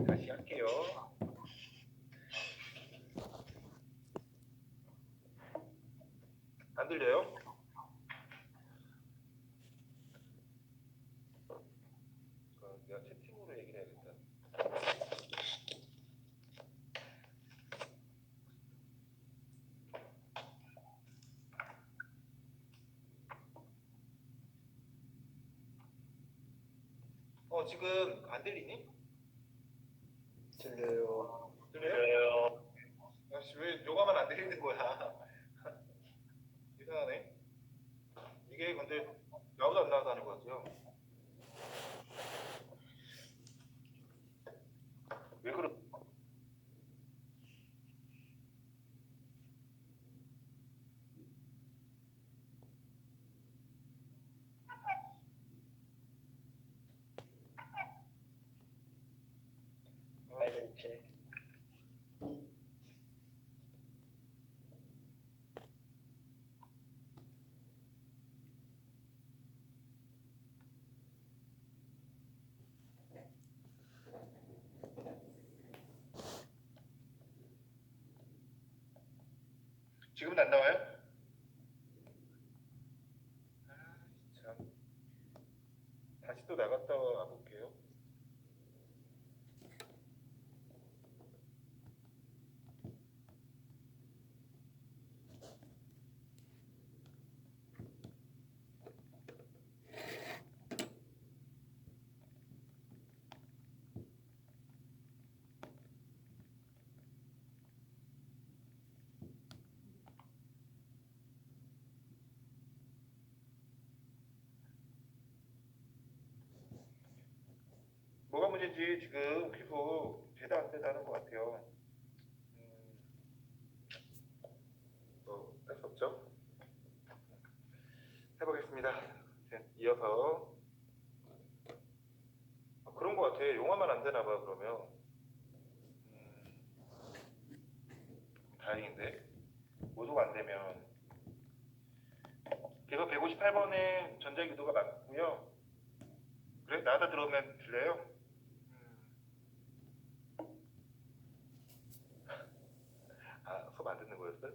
다시 할게요. 안 들려요? 내가 채팅으로 얘기를 해야겠다. 지금 안 들리니? 들려요. 들려요? 아씨, 왜 요가만 안 들리는 거야? 이상하네. 이게 근데 나보다 안 나와서 하는 것 같아요. 왜 그러? 빨간색. 지금은 안 나와요? 참. 다시 또 나갔다 와 볼게요. 뭐가 문제인지 지금 계속 되다 안 되다 하는 것 같아요. 할 수 없죠? 해보겠습니다. 이어서 그런 것 같아. 용어만 안 되나 봐. 그러면 다행인데 모두가 안 되면 그래서 158번에 전자기도가 맞고요. 그래? 나다 들어오면 들려요? 수업 안 듣는 거였어요?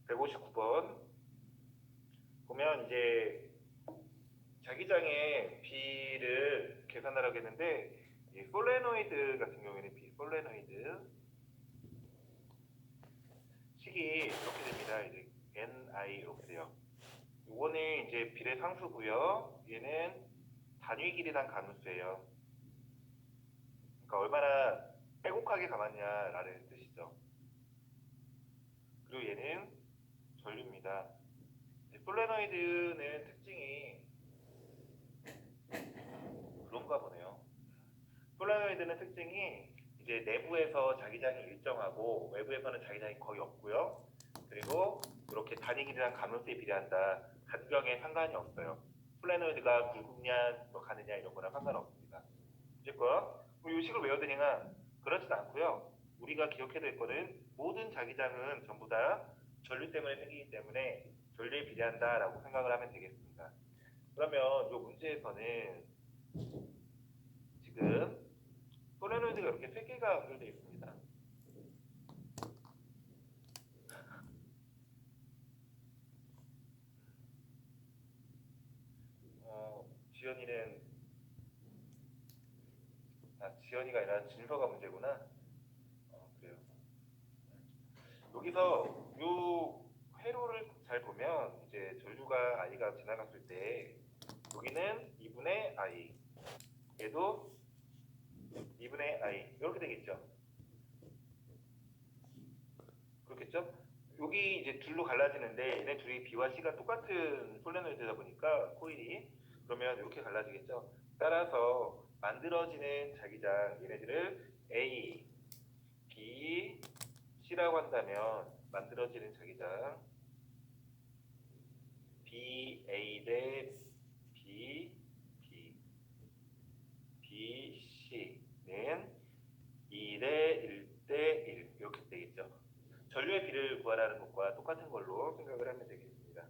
159번 보면 이제 자기장의 B를 계산하라고 했는데 이 솔레노이드 같은 경우에는 B 솔레노이드 식이 이렇게 됩니다. 이제 NI 이렇게 돼요. 이거는 이제 B의 상수고요. 얘는 단위 길이당 가능수예요. 그러니까 얼마나 빼곡하게 감았냐라는 뜻이죠. 그리고 얘는 전류입니다. 솔레노이드는 특징이 그런가 보네요. 솔레노이드는 특징이 이제 내부에서 자기장이 일정하고 외부에서는 자기장이 거의 없고요. 그리고 이렇게 단위 길이랑 가면수에 비례한다. 간격에 상관이 없어요. 솔레노이드가 굵냐 또 가느냐 이런 거랑 상관없습니다. 어쨌건 이 식을 외워드리나 그렇진 않고요. 우리가 기억해야 될 거는 모든 자기장은 전부 다 전류 때문에 생기기 때문에 전류에 비례한다라고 생각을 하면 되겠습니다. 그러면 이 문제에서는 지금 솔레노이드가 이렇게 3개가 연결되어 있습니다. 지연이는 지연이가 아니라 진서가 문제구나. 그래요. 여기서 요 회로를 잘 보면 이제 전류가 I가 지나갔을 때 여기는 2분의 I, 얘도 2분의 I 이렇게 되겠죠. 그렇겠죠? 여기 이제 둘로 갈라지는데 얘네 둘이 B와 C가 똑같은 솔레노이드다 보니까 코일이 그러면 이렇게 갈라지겠죠. 따라서 만들어지는 자기장 얘네들을 A, B, C라고 한다면 만들어지는 자기장 B, A 대 B, B, B, C는 2 대 1 대 1 이렇게 되겠죠. 전류의 비를 구하라는 것과 똑같은 걸로 생각을 하면 되겠습니다.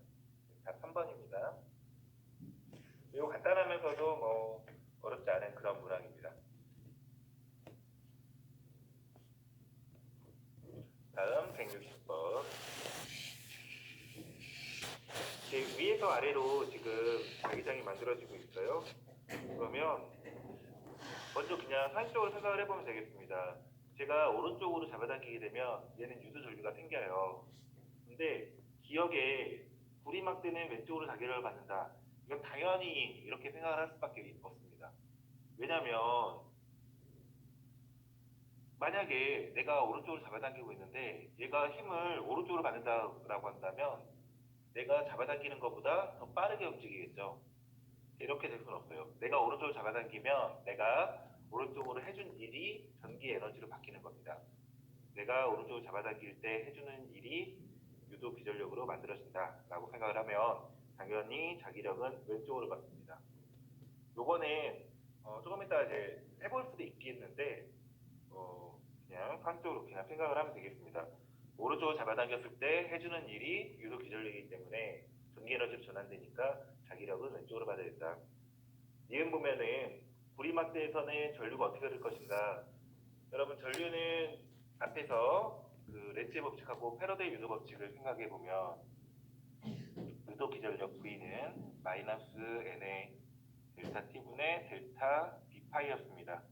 답 3번입니다. 생각해도 뭐 어렵지 않은 그런 문항입니다. 다음 160번. 위에서 아래로 지금 자기장이 만들어지고 있어요. 그러면 먼저 그냥 상식적으로 생각을 해보면 되겠습니다. 제가 오른쪽으로 잡아당기게 되면 얘는 유도 전류가 생겨요. 근데 기억에 구리막대는 왼쪽으로 자기력을 받는다. 이건 당연히 이렇게 생각을 할 수밖에 없습니다. 왜냐면 만약에 내가 오른쪽으로 잡아당기고 있는데 얘가 힘을 오른쪽으로 받는다라고 한다면 내가 잡아당기는 것보다 더 빠르게 움직이겠죠. 이렇게 될 수는 없어요. 내가 오른쪽으로 잡아당기면 내가 오른쪽으로 해준 일이 전기 에너지로 바뀌는 겁니다. 내가 오른쪽으로 잡아당길 때 해주는 일이 유도 기전력으로 만들어진다 라고 생각을 하면 당연히 자기력은 왼쪽으로 받습니다. 요거는 조금 이따 이제 해볼 수도 있겠는데 그냥 상식적으로 그냥 생각을 하면 되겠습니다. 오른쪽으로 잡아당겼을 때 해주는 일이 유도 기전력이기 때문에 전기 에너지로 전환되니까 자기력은 왼쪽으로 받아야 된다. 니은 보면은 구리막대에서는 전류가 어떻게 될 것인가. 여러분 전류는 앞에서 그 렌츠의 법칙하고 패러데이 유도 법칙을 생각해 보면 유도 기전력 V는 마이너스 N의 델타 T분의 델타 B파이였습니다.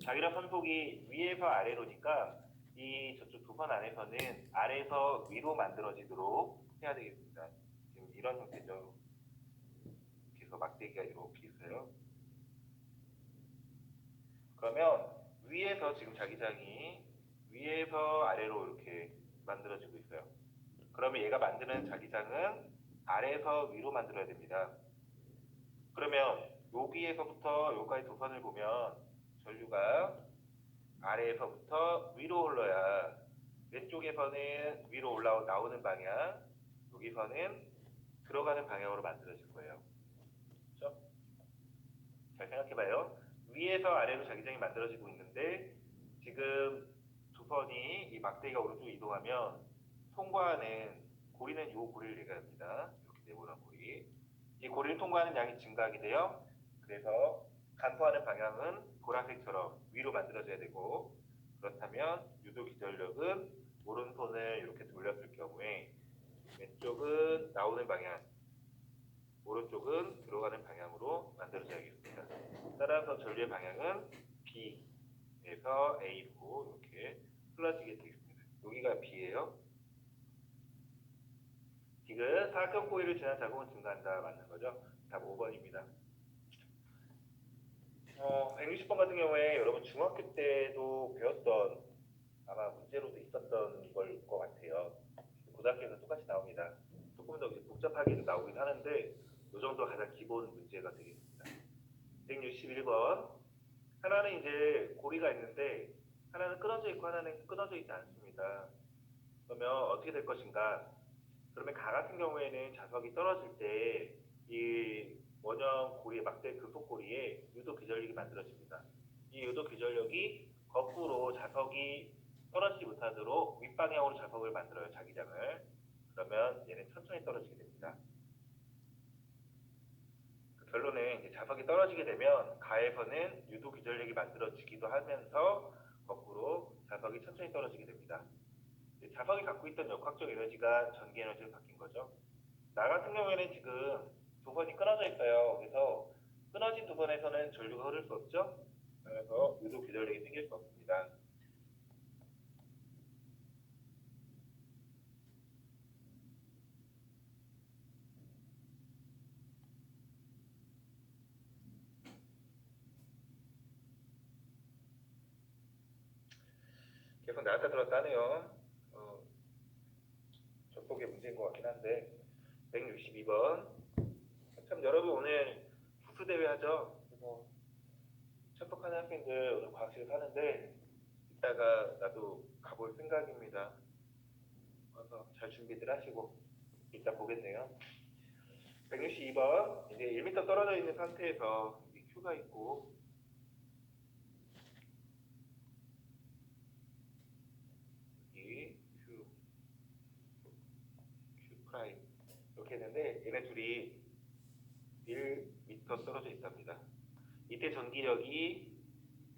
자기력 선속이 위에서 아래로니까 이 저쪽 두 선 안에서는 아래에서 위로 만들어지도록 해야 되겠습니다. 지금 이런 형태죠. 그래서 막대기가 이렇게 있어요. 그러면 위에서 지금 자기장이 위에서 아래로 이렇게 만들어지고 있어요. 그러면 얘가 만드는 자기장은 아래에서 위로 만들어야 됩니다. 그러면 여기에서부터 여기까지 두 선을 보면 전류가 아래에서부터 위로 흘러야 왼쪽에서는 위로 나오는 방향, 여기서는 들어가는 방향으로 만들어질 거예요. 그렇죠? 잘 생각해봐요. 위에서 아래로 자기장이 만들어지고 있는데 지금 두 선이 이 막대기가 오른쪽으로 이동하면 통과하는 고리는 이 고리를 얘기합니다. 이렇게 네모난 고리. 이 고리를 통과하는 양이 증가하게 돼요. 그래서 간소하는 방향은 보라색처럼 위로 만들어져야 되고 그렇다면 유도 기전력은 오른손을 이렇게 돌렸을 경우에 왼쪽은 나오는 방향, 오른쪽은 들어가는 방향으로 만들어져야겠습니다. 따라서 전류의 방향은 B에서 A로 이렇게 흘러지게 되겠습니다. 여기가 B예요. 디귿 사각형 코일을 지난 자국은 증가한다. 맞는 거죠? 답 5번입니다. 160번 같은 경우에 여러분 중학교 때도 배웠던 아마 문제로도 있었던 걸 것 같아요. 고등학교에서 똑같이 나옵니다. 조금 더 복잡하게 나오긴 하는데 이 정도 가장 기본 문제가 되겠습니다. 161번 하나는 이제 고리가 있는데 하나는 끊어져 있고 하나는 끊어져 있지 않습니다. 그러면 어떻게 될 것인가? 그러면 가 같은 경우에는 자석이 떨어질 때 이 원형 고리 막대 금속고리에 유도 기전력이 만들어집니다. 이 유도 기전력이 거꾸로 자석이 떨어지지 못하도록 윗방향으로 자석을 만들어요. 자기장을. 그러면 얘는 천천히 떨어지게 됩니다. 그 결론은 이제 자석이 떨어지게 되면 가에서는 유도 기전력이 만들어지기도 하면서 거꾸로 자석이 천천히 떨어지게 됩니다. 자석이 갖고 있던 역학적 에너지가 전기 에너지로 바뀐 거죠. 나 같은 경우에는 지금 두 번이 끊어져 있어요. 그래서 끊어진 두 번에서는 전류가 흐를 수 없죠. 그래서 유도 기전력이 생길 수 없습니다. 계속 나왔다 들었다 하네요. 접속의 문제인 것 같긴 한데 162번 참 여러분 오늘 국수대회 하죠. 그래서 참석하는 학생들 오늘 과학실에 사는데 이따가 나도 가볼 생각입니다. 와서 잘 준비들 하시고 이따 보겠네요. 162번 이제 1m 떨어져 있는 상태에서 Q가 있고 여기 Q 프라임 이렇게 있는데 얘네 둘이 1m 떨어져 있답니다. 이때 전기력이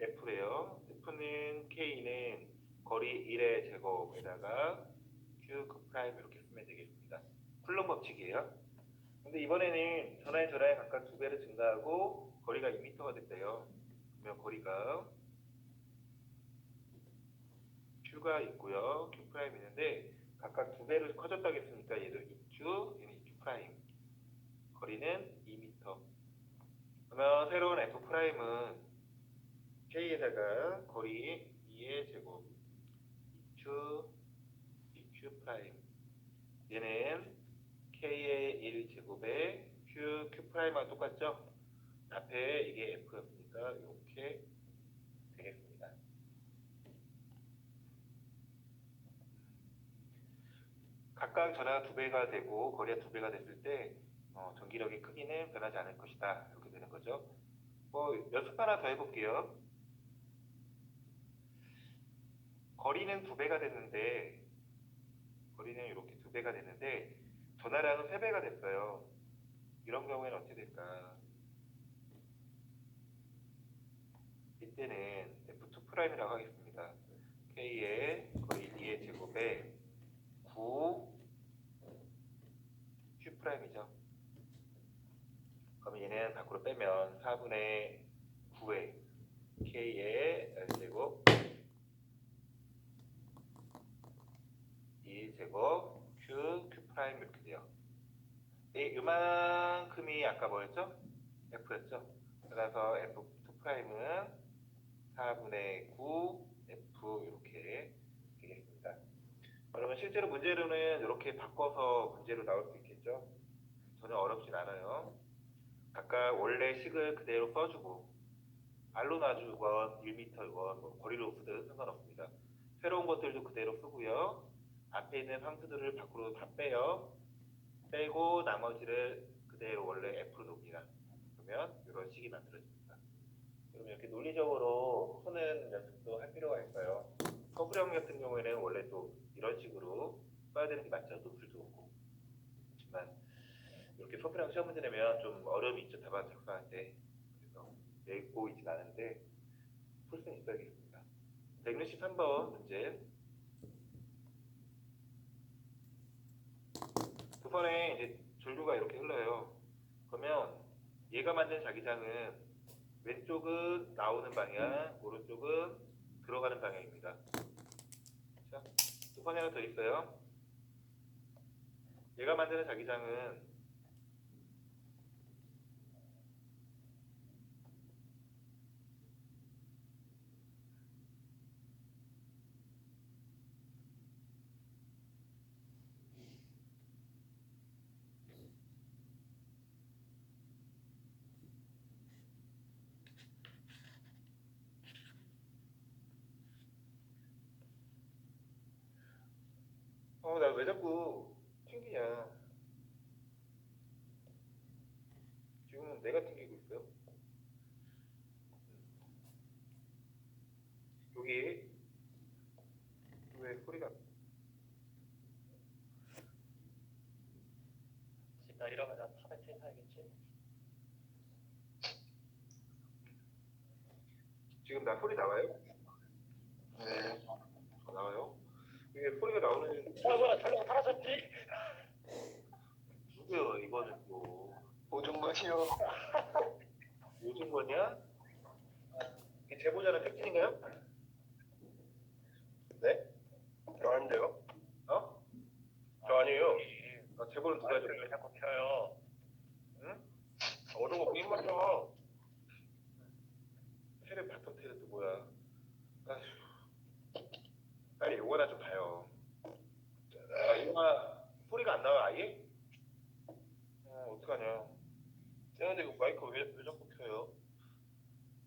F래요. F는 K는 거리 1의 제곱에다가 Q 그 프라임 이렇게 쓰면 되겠습니다. 쿨럼 법칙이에요. 근데 이번에는 전화에 각각 2배로 증가하고 거리가 2m가 됐대요. 그러면 거리가 Q가 있고요. Q 프라임 있는데 각각 2배로 커졌다고 했으니까 얘도 2Q, 얘는 2Q 프라임. 거리는 2m. 그러면 새로운 F 프라임은 K에다가 거리 2의 제곱 2Q, 2Q 프라임. 얘는 K의 1제곱에 Q 프라임과 똑같죠? 앞에 이게 F였으니까 이렇게 되겠습니다. 각각 전화가 2배가 되고 거리가 2배가 됐을 때 전기력의 크기는 변하지 않을 것이다. 이렇게 되는 거죠. 연습 하나 더 해볼게요. 거리는 2배가 됐는데 거리는 이렇게 2배가 됐는데 전화량은 3배가 됐어요. 이런 경우에는 어떻게 될까? 이때는 F2 프라임이라고 하겠습니다. K의 거리 2의 제곱에 9 Q 프라임이죠. 그럼 얘는 밖으로 빼면 4분의 9의 K의 L제곱 2제곱 Q 프라임 이렇게 돼요. 이만큼이 아까 뭐였죠? F였죠? 따라서 F2 프라임은 4분의 9 F 이렇게 되겠습니다. 그러면 실제로 문제로는 이렇게 바꿔서 문제로 나올 수 있겠죠? 전혀 어렵진 않아요. 각각 원래 식을 그대로 써주고 알로 놔주건 1m건 뭐 거리로 쓰든 상관없습니다. 새로운 것들도 그대로 쓰고요. 앞에 있는 함수들을 밖으로 다 빼요. 빼고 나머지를 그대로 원래 F로 놓습니다. 그러면 이런 식이 만들어집니다. 그러면 이렇게 논리적으로 푸는 연습도 할 필요가 있어요. 서술형 같은 경우에는 원래 또 이런 식으로 써야 되는 게 맞죠. 노출도 없고. 그렇지만 이렇게 서술형 시험 문제 내면 좀 어려움이 있죠. 답안 작성할 때. 그래서 내고 있진 않은데 풀 수는 있어야겠습니다. 163번 문제. 두 번에 이제 전류가 이렇게 흘러요. 그러면 얘가 만든 자기장은 왼쪽은 나오는 방향, 오른쪽은 들어가는 방향입니다. 자, 두 번에 하나 더 있어요. 얘가 만드는 자기장은 나 왜 자꾸 튕기냐. 지금은 내가 튕기고 있어요. 여기 왜 소리가 나 이러면 나 탑에 퇴사하겠지? 지금 나 소리 나와요? 네. 나와요? 이게 소리가 나오는 뭐야 전력 사라졌지? 누구요? 이거는 뭐 오중건이요. 요즘 거냐? 이게 제보자는 팩트인가요? 네? 저 아닌데요? 어? 저 아니에요. 제보는 누가 줬어요? 왜 자꾸 켜요? 응? 어두운 거 게임 맞죠? 테레 바텀 테레 또 뭐야? 아휴, 빨리 요거나 좀 봐요. 이거가 소리가 안 나와 아예? 어떡하냐? 근데 이거 마이크 왜 자꾸 켜요?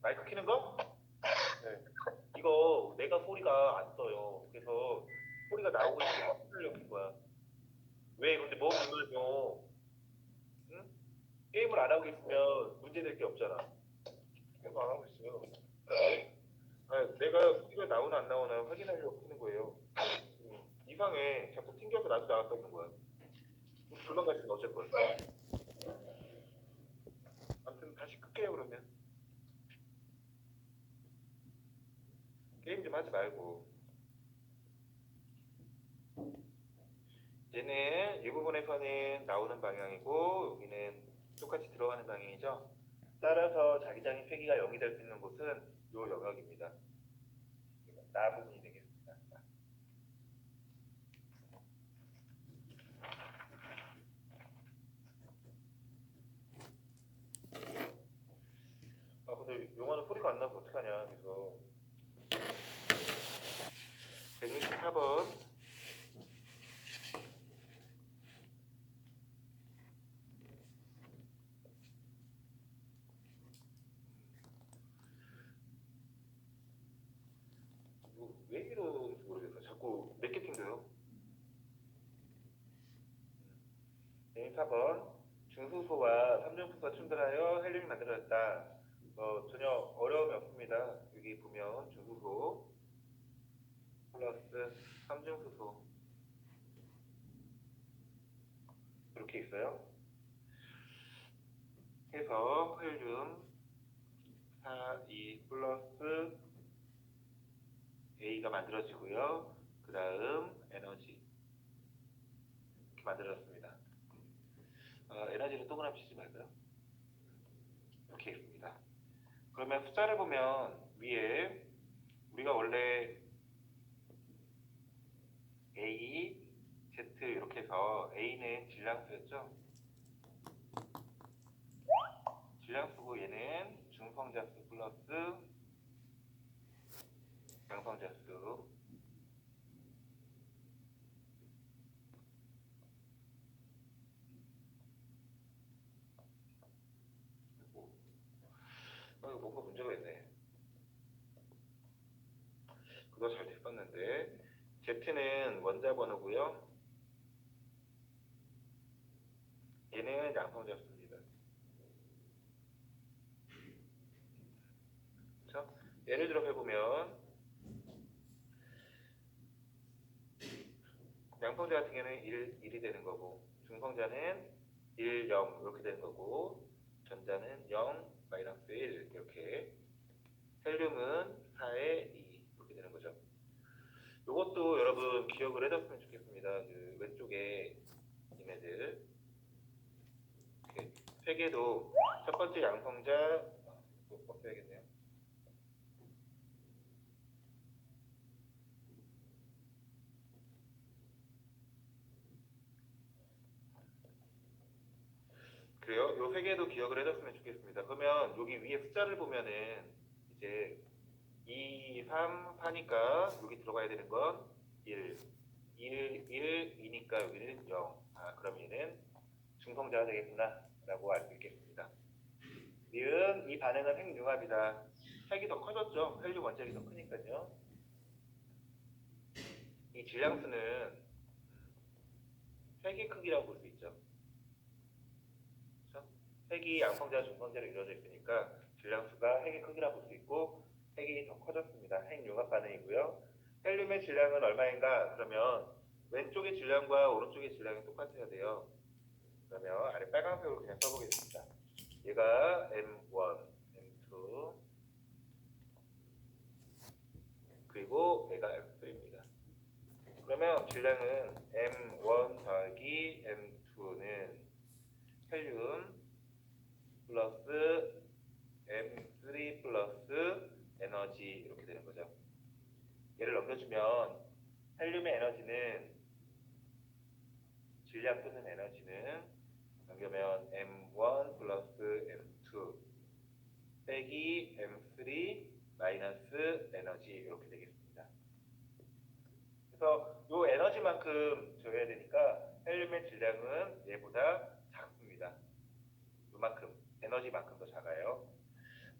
마이크 키는 거? 네. 이거 내가 소리가 안 떠요. 그래서 소리가 나오고 있으면 끊으려고 킨 거야. 왜? 근데 뭐 보면요. 응? 게임을 안 하고 있으면 문제될 게 없잖아. 게임 안 하고 있어요. 내가 소리가 나오나 안 나오나 확인하려고 키는 거예요. 이상해. 자꾸 튕겨서 나도 나갔다 오는 거야. 불만 가지면 어쩔 거야. 아무튼 다시 끌게요 그러면. 소리만 하지 말고. 얘는 이 부분에서는 나오는 방향이고 여기는 똑같이 들어가는 방향이죠. 따라서 자기장의 폐기가 0이 될 수 있는 곳은 이 영역입니다. 나 부분이 되겠습니다. 아 근데 용어는 소리가 안 나면 어떡하냐. 그래서 164번 왜 이러는지 모르겠어. 자꾸 넷게팅돼요. 104번 중수소와 삼중수소가 충돌하여 헬륨이 만들어졌다. 전혀 어려움이 없습니다. 여기 보면 중수소 플러스 삼중수소 이렇게 있어요. 해서 헬륨 4, 2 플러스 A가 만들어지고요. 그 다음 에너지 이렇게 만들어졌습니다. 에너지를 동그라미 치지 말고요. 이렇게 있습니다. 그러면 숫자를 보면 위에 우리가 원래 A, Z 이렇게 해서 A는 질량수였죠. 질량수고 얘는 중성자수 플러스 양성자수. 이거 뭔가 문제가 있네. 그거 잘 됐었는데 Z는 원자 번호고요. 얘는 양성자수입니다. 그렇죠? 예를 들어 해보면 양성자 같은 경우는 1이 되는 거고 중성자는 1, 0 이렇게 되는 거고 전자는 0, 마이너스 1 이렇게 헬륨은 4에 2 이렇게 되는 거죠. 이것도 여러분 기억을 해뒀으면 좋겠습니다. 그 왼쪽에 얘네들 이렇게 세 개도 첫 번째 양성자 없애야겠네요. 그래요? 요 세 개도 기억을 해뒀으면 좋겠습니다. 그러면 여기 위에 숫자를 보면은 이제 2, 3, 4니까 여기 들어가야 되는 건 1, 1, 2니까 여기는 0. 그럼 얘는 중성자가 되겠구나 라고 알 수 있겠습니다. 니은 이 반응은 핵융합이다. 핵이 더 커졌죠. 헬륨 원자력이 더 크니까요. 이 질량수는 핵의 크기라고 볼 수 있죠. 그렇죠? 핵이 양성자, 중성자로 이루어져 있으니까 질량수가 핵의 크기라고 볼 수 있고 핵이 더 커졌습니다. 핵융합 반응이고요. 헬륨의 질량은 얼마인가? 그러면 왼쪽의 질량과 오른쪽의 질량이 똑같아야 돼요. 그러면 아래 빨간색으로 그냥 써보겠습니다. 얘가 M1, M2 그리고 얘가 M3입니다. 그러면 질량은 M1 더하기 M2는 헬륨 플러스 M3 플러스 에너지 이렇게 되는 거죠. 얘를 넘겨주면 헬륨의 에너지는 질량 또는 에너지는 넘겨면 M1 플러스 M2 빼기 M3 마이너스 에너지 이렇게 되겠습니다. 그래서 이 에너지만큼 줘야 되니까 헬륨의 질량은 얘보다 작습니다. 이만큼 에너지만큼 더 작아요.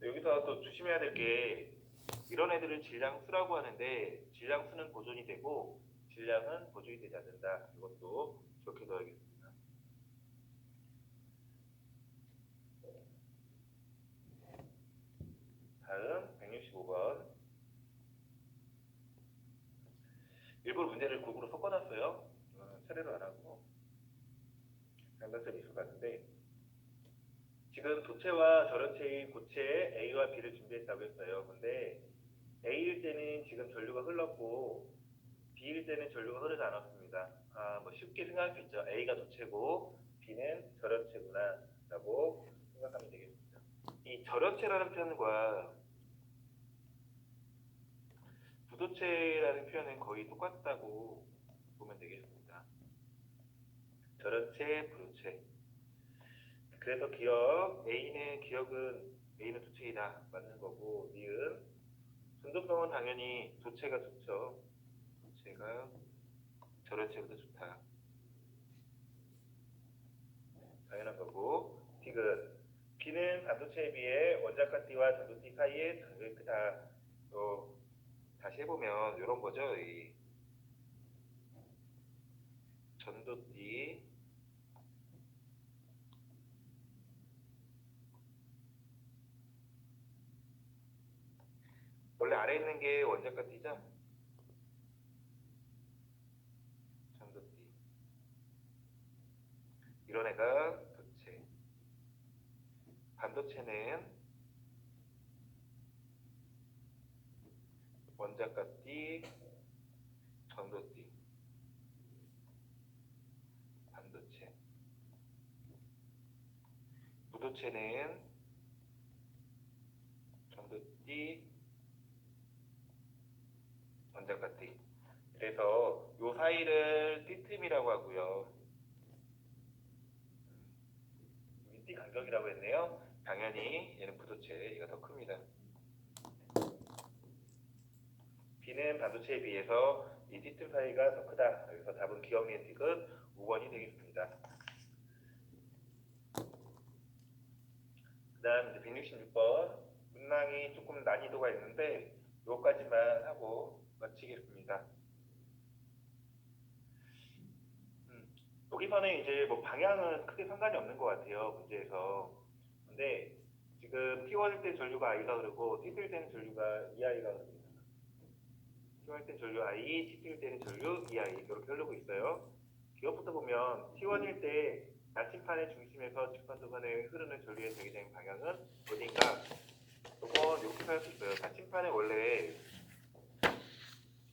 여기서 또 조심해야 될 게 이런 애들을 질량수라고 하는데 질량수는 보존이 되고 질량은 보존이 되지 않는다. 이것도 기억해둬야겠습니다. 다음 165번. 일부러 문제를 곡으로 섞어놨어요. 차례로 안 하고 장단점이 있을 것 같은데 지금 도체와 절연체인 고체에 A와 B를 준비했다고 했어요. 근데 A일 때는 지금 전류가 흘렀고 B일 때는 전류가 흐르지 않았습니다. 뭐 쉽게 생각할 수 있죠. A가 도체고 B는 절여체구나 라고 생각하면 되겠습니다. 이 절여체라는 표현과 부도체라는 표현은 거의 똑같다고 보면 되겠습니다. 절여체, 부도체. 그래서 A는 도체이다 맞는 거고, 니은 전도성은 당연히 도체가 좋죠. 도체가 절여체보다 좋다. 당연한 거고, B는 반도체에 비해 원자가 D와 전도 D 사이의 간격이 크다. 다시 해보면 이런 거죠. 이 전도 D 원래 아래 있는 게 원자가 D죠? 전도 D 이런 애가 도체. 반도체는 원자가 D, 전도 D. 반도체. 부도체는 전도 D, 원자가 D. 그래서 요 사이를 D틈이라고 하고요. D 간격이라고 했네요. 당연히 얘는 부도체, 얘가 더 큽니다. B는 반도체에 비해서 이 D틈 사이가 더 크다. 그래서 답은 기억니은 틱은 5번이 되겠습니다. 그 다음 이제 166번. 문항이 조금 난이도가 있는데 요거까지만 하고 마치겠습니다. 여기서는 이제 뭐 방향은 크게 상관이 없는 것 같아요. 문제에서. 근데 지금 T1일 때 전류가 I가 흐르고 T2일 때는 전류가 EI가 흐릅니다. T1일 때 전류 I, T2일 때는 전류 EI 이렇게 흐르고 있어요. 기억부터 보면 T1일 때 나침판의 중심에서 직선도선에 흐르는 전류의 대기적인 방향은 어딘가? 이건 이렇게 생각할 수 있어요. 나침판에 원래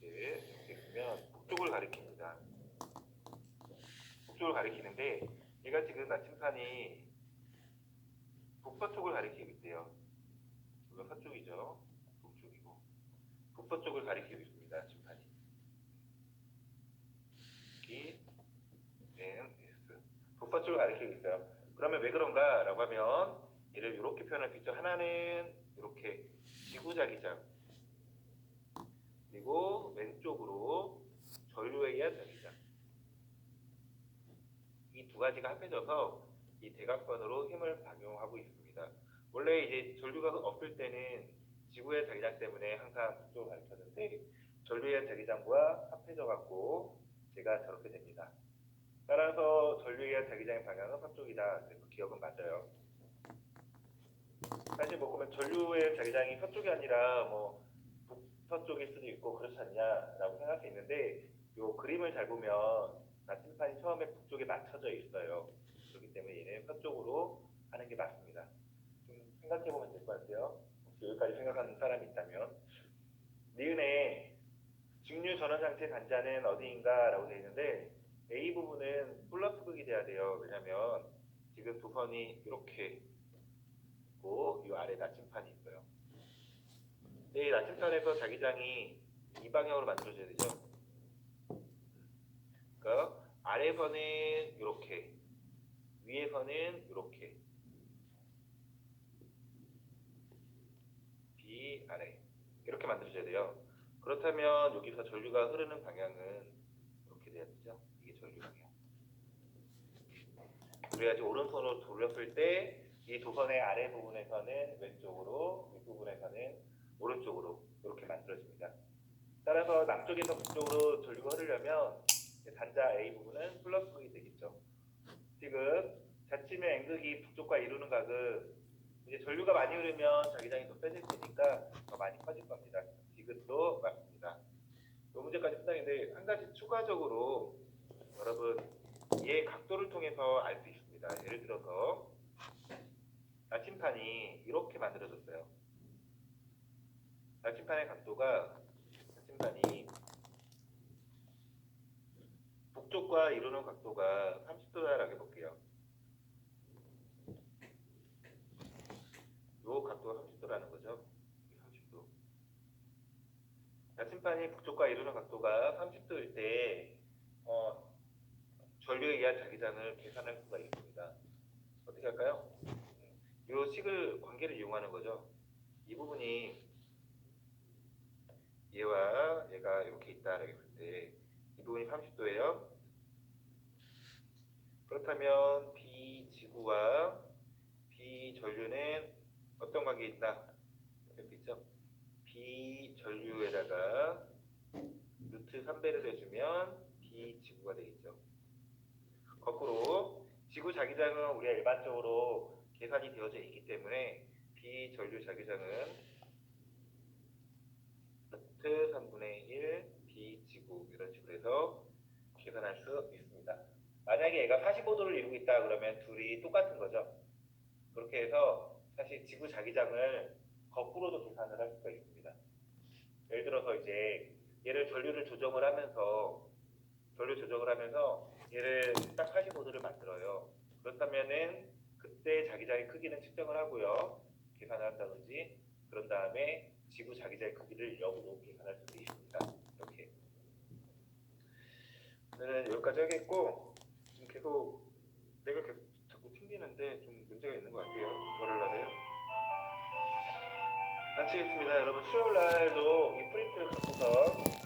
이렇게 보면 북쪽을 가리킵니다. 북쪽을 가리키는데 얘가 지금 나침판이 북서쪽을 가리키고 있대요. 이거 서쪽이죠. 북쪽이고 북서쪽을 가리키고 있습니다. 나침판이. 여기 S 북서쪽을 가리키고 있어요. 그러면 왜 그런가? 라고 하면 얘를 이렇게 표현할 수 있죠. 하나는 이렇게 지구자기장 그리고 왼쪽으로 전류에 의한 자기장 이 두 가지가 합해져서 이 대각선으로 힘을 작용하고 있습니다. 원래 이제 전류가 없을 때는 지구의 자기장 때문에 항상 북쪽을 가리켰는데 전류의 자기장과 합해져 갖고 제가 저렇게 됩니다. 따라서 전류의 자기장의 방향은 서쪽이다. 그래서 기억은 맞아요. 사실 뭐 그러면 전류의 자기장이 서쪽이 아니라 뭐 북서쪽일 수도 있고 그렇지 않냐라고 생각할 수 있는데 요 그림을 잘 보면 나침판이 처음에 북쪽에 맞춰져 있어요. 그렇기 때문에 얘는 서쪽으로 하는 게 맞습니다. 좀 생각해 보면 될 것 같아요. 혹시 여기까지 생각하는 사람이 있다면 니은의 직류 전원 상태 단자는 어디인가 라고 되어 있는데 A 부분은 플러스 극이 돼야 돼요. 왜냐면 지금 두 선이 이렇게 있고 이 아래 나침판이 있어요. 이 나침판에서 자기장이 이 방향으로 만들어져야 되죠. 그러니까 아래선은 이렇게, 위에서는 이렇게, B 아래 이렇게 만들어져야 돼요. 그렇다면 여기서 전류가 흐르는 방향은 이렇게 돼야 되죠. 이게 전류 방향. 그래야지 오른손으로 돌렸을 때 이 도선의 아래 부분에서는 왼쪽으로, 윗부분에서는 오른쪽으로 이렇게 만들어집니다. 따라서 남쪽에서 북쪽으로 전류가 흐르려면 단자 A 부분은 플러스 극이 되겠죠. 지금 자침의 N극이 북쪽과 이루는 각은 이제 전류가 많이 흐르면 자기장이 더 세질 테니까 더 많이 커질 겁니다. 지금도 맞습니다. 이 문제까지 끝나는데 한 가지 추가적으로 여러분 얘의 각도를 통해서 알 수 있습니다. 예를 들어서 나침판이 이렇게 만들어졌어요. 나침반의 각도가 나침반이 북쪽과 이루는 각도가 30도다라고 해볼게요. 요 각도가 30도라는 거죠. 30도. 나침반이 북쪽과 이루는 각도가 30도일 때 전류에 의한 자기장을 계산할 수가 있습니다. 어떻게 할까요? 이 식을 관계를 이용하는 거죠. 이 부분이 얘와 얘가 이렇게 있다라고 했을 때 이 부분이 30도예요. 그렇다면 B지구와 B전류는 어떤 관계에 있다? 이렇게 있죠. B전류에다가 루트 3배를 해주면 B지구가 되겠죠. 거꾸로 지구 자기장은 우리가 일반적으로 계산이 되어져 있기 때문에 B전류 자기장은 루트 3분의 1 B지구 이런 식으로 해서 계산할 수 있습니다. 만약에 얘가 45도를 이루고 있다 그러면 둘이 똑같은 거죠. 그렇게 해서 사실 지구 자기장을 거꾸로도 계산을 할 수가 있습니다. 예를 들어서 이제 얘를 전류 조정을 하면서 얘를 딱 45도를 만들어요. 그렇다면은 그때 자기장의 크기는 측정을 하고요. 계산을 한다든지 그런 다음에 지구 자기장의 크기를 역으로 계산할 수도 있습니다. 이렇게. 오늘은 여기까지 하겠고 지금 계속 내가 계속 자꾸 튕기는데 좀 문제가 있는 것 같아요. 뭐를 하세요? 마치겠습니다. 여러분 수요일 날도 이 프린트를 갖고서